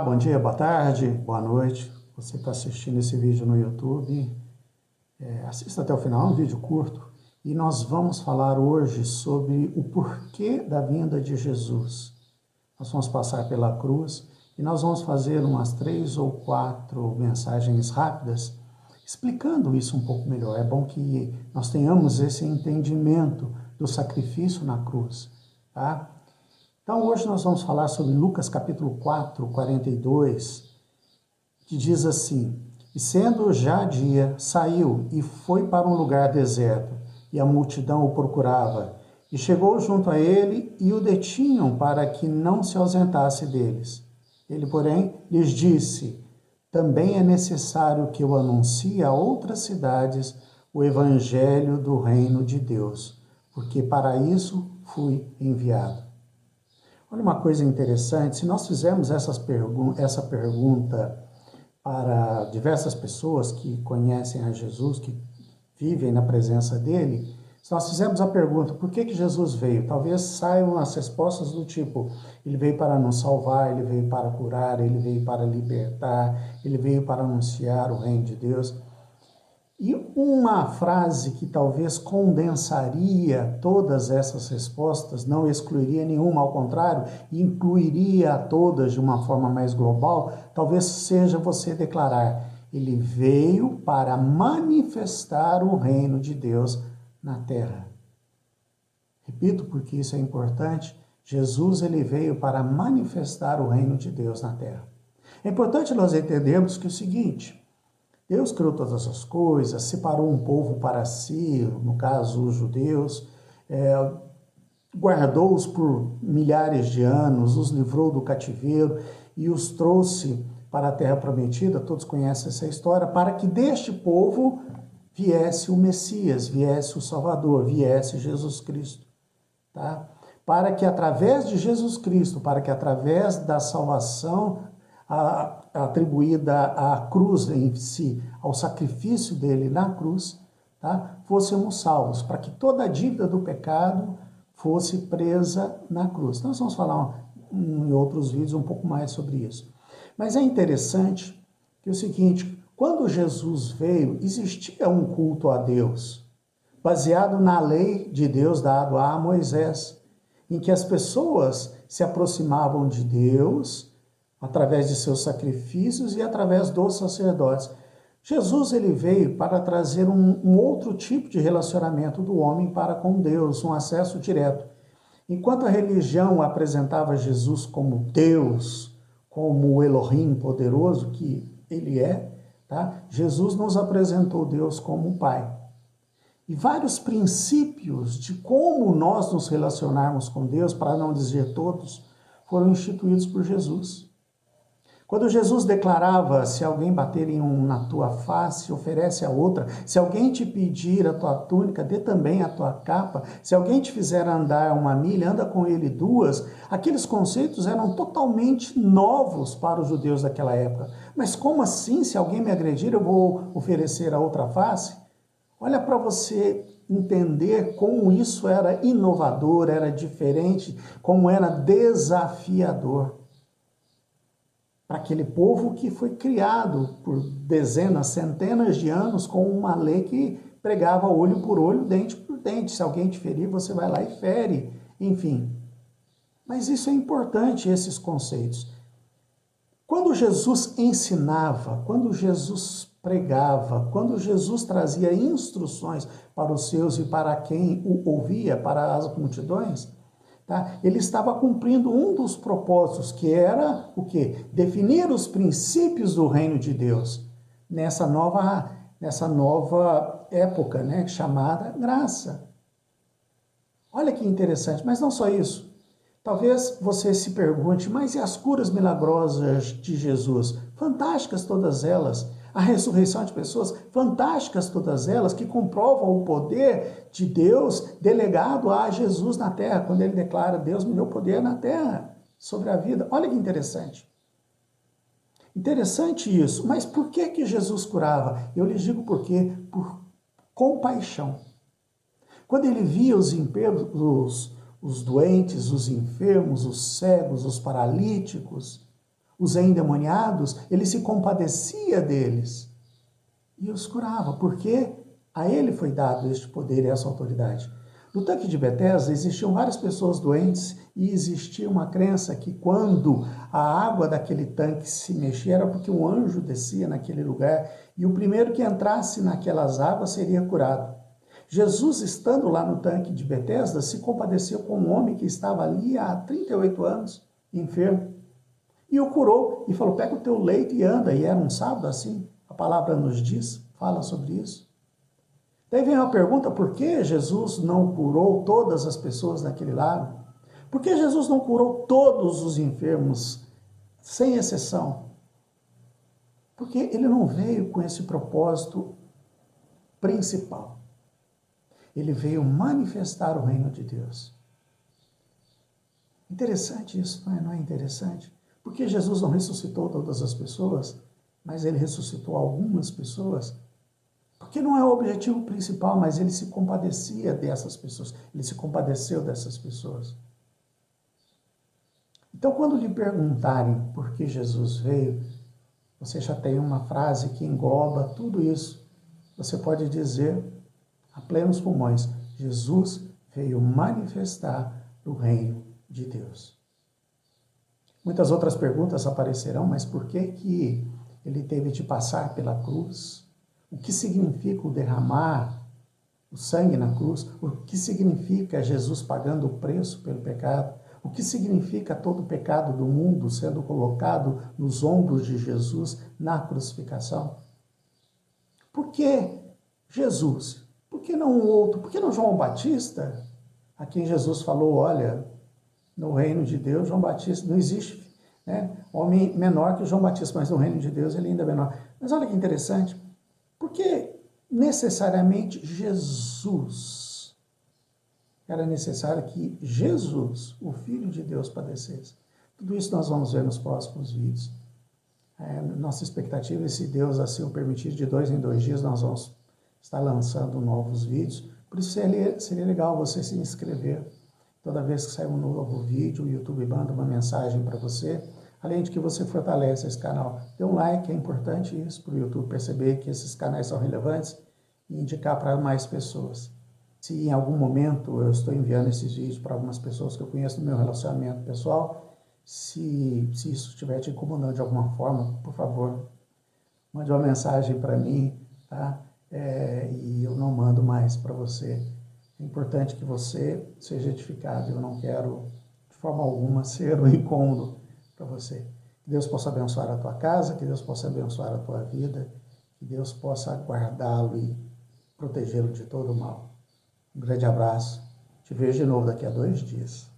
bom dia, boa tarde, boa noite. Você está assistindo esse vídeo no YouTube, assista até o final, é um vídeo curto. E nós vamos falar hoje sobre o porquê da vinda de Jesus. Nós vamos passar pela cruz e nós vamos fazer umas 3 ou 4 mensagens rápidas explicando isso um pouco melhor. É bom que nós tenhamos esse entendimento do sacrifício na cruz, tá? Então, hoje nós vamos falar sobre Lucas capítulo 4, 42, que diz assim: E sendo já dia, saiu e foi para um lugar deserto, e a multidão o procurava. E chegou junto a ele e o detinham para que não se ausentasse deles. Ele, porém, lhes disse: Também é necessário que eu anuncie a outras cidades o evangelho do reino de Deus, porque para isso fui enviado. Olha uma coisa interessante, se nós fizermos essa pergunta para diversas pessoas que conhecem a Jesus, que vivem na presença dele, se nós fizermos a pergunta, por que Jesus veio? Talvez saiam as respostas do tipo, ele veio para nos salvar, ele veio para curar, ele veio para libertar, ele veio para anunciar o reino de Deus. E uma frase que talvez condensaria todas essas respostas, não excluiria nenhuma, ao contrário, incluiria todas de uma forma mais global, talvez seja você declarar: ele veio para manifestar o reino de Deus na terra. Repito, porque isso é importante. Jesus, ele veio para manifestar o reino de Deus na terra. É importante nós entendermos que é o seguinte: Deus criou todas as coisas, separou um povo para si, no caso os judeus, guardou-os por milhares de anos, os livrou do cativeiro e os trouxe para a terra prometida, todos conhecem essa história, para que deste povo viesse o Messias, viesse o Salvador, viesse Jesus Cristo, tá? Para que através de Jesus Cristo, para que através da salvação atribuída à cruz em si, ao sacrifício dele na cruz, tá? Fôssemos salvos, para que toda a dívida do pecado fosse presa na cruz. Nós vamos falar em outros vídeos um pouco mais sobre isso. Mas é interessante que é o seguinte: quando Jesus veio, existia um culto a Deus, baseado na lei de Deus dado a Moisés, em que as pessoas se aproximavam de Deus através de seus sacrifícios e através dos sacerdotes. Jesus, ele veio para trazer um outro tipo de relacionamento do homem para com Deus, um acesso direto. Enquanto a religião apresentava Jesus como Deus, como o Elohim poderoso que ele é, tá? Jesus nos apresentou Deus como um Pai. E vários princípios de como nós nos relacionarmos com Deus, para não dizer todos, foram instituídos por Jesus. Quando Jesus declarava: se alguém bater em um na tua face, oferece a outra. Se alguém te pedir a tua túnica, dê também a tua capa. Se alguém te fizer andar 1 milha, anda com ele 2. Aqueles conceitos eram totalmente novos para os judeus daquela época. Mas como assim? Se alguém me agredir, eu vou oferecer a outra face? Olha, para você entender como isso era inovador, era diferente, como era desafiador para aquele povo que foi criado por dezenas, centenas de anos com uma lei que pregava olho por olho, dente por dente. Se alguém te ferir, você vai lá e fere, enfim. Mas isso é importante, esses conceitos. Quando Jesus ensinava, quando Jesus pregava, quando Jesus trazia instruções para os seus e para quem o ouvia, para as multidões, tá? Ele estava cumprindo um dos propósitos, que era o quê? Definir os princípios do reino de Deus nessa nova época, né, chamada graça. Olha que interessante, mas não só isso. Talvez você se pergunte: mas e as curas milagrosas de Jesus? Fantásticas todas elas. A ressurreição de pessoas, fantásticas todas elas, que comprovam o poder de Deus delegado a Jesus na terra, quando ele declara: Deus me deu poder na terra, sobre a vida. Olha que interessante. Interessante isso, mas por que Jesus curava? Eu lhes digo por quê. Por compaixão. Quando ele via os enfermos, os doentes, os enfermos, os cegos, os paralíticos, os endemoniados, ele se compadecia deles e os curava, porque a ele foi dado este poder e essa autoridade. No tanque de Betesda existiam várias pessoas doentes e existia uma crença que quando a água daquele tanque se mexia era porque um anjo descia naquele lugar e o primeiro que entrasse naquelas águas seria curado. Jesus, estando lá no tanque de Betesda, se compadeceu com um homem que estava ali há 38 anos, enfermo, e o curou e falou: pega o teu leito e anda. E era um sábado assim, a palavra nos diz, fala sobre isso. Daí vem a pergunta: por que Jesus não curou todas as pessoas naquele lago? Por que Jesus não curou todos os enfermos, sem exceção? Porque ele não veio com esse propósito principal. Ele veio manifestar o reino de Deus. Interessante isso, não é interessante? Porque Jesus não ressuscitou todas as pessoas, mas ele ressuscitou algumas pessoas. Porque não é o objetivo principal, mas ele se compadecia dessas pessoas. Ele se compadeceu dessas pessoas. Então, quando lhe perguntarem por que Jesus veio, você já tem uma frase que engloba tudo isso. Você pode dizer a plenos pulmões: Jesus veio manifestar o reino de Deus. Muitas outras perguntas aparecerão, mas por que ele teve de passar pela cruz? O que significa o derramar o sangue na cruz? O que significa Jesus pagando o preço pelo pecado? O que significa todo o pecado do mundo sendo colocado nos ombros de Jesus na crucificação? Por que Jesus? Por que não um outro? Por que não João Batista? A quem Jesus falou: olha, no reino de Deus, João Batista não existe, né? Homem menor que João Batista, mas no reino de Deus ele ainda é menor. Mas olha que interessante, porque necessariamente Jesus, era necessário que Jesus, o Filho de Deus, padecesse. Tudo isso nós vamos ver nos próximos vídeos. Nossa expectativa é, se Deus assim o permitir, de 2 em 2 dias nós vamos estar lançando novos vídeos. Por isso seria legal você se inscrever. Toda vez que sair um novo vídeo, o YouTube manda uma mensagem para você. Além de que você fortalece esse canal. Dê um like, é importante isso para o YouTube perceber que esses canais são relevantes e indicar para mais pessoas. Se em algum momento eu estou enviando esses vídeos para algumas pessoas que eu conheço no meu relacionamento pessoal, se isso estiver te incomodando de alguma forma, por favor, mande uma mensagem para mim, tá? E eu não mando mais para você. É importante que você seja edificado. Eu não quero, de forma alguma, ser um incômodo para você. Que Deus possa abençoar a tua casa, que Deus possa abençoar a tua vida, que Deus possa guardá-lo e protegê-lo de todo o mal. Um grande abraço. Te vejo de novo daqui a 2 dias.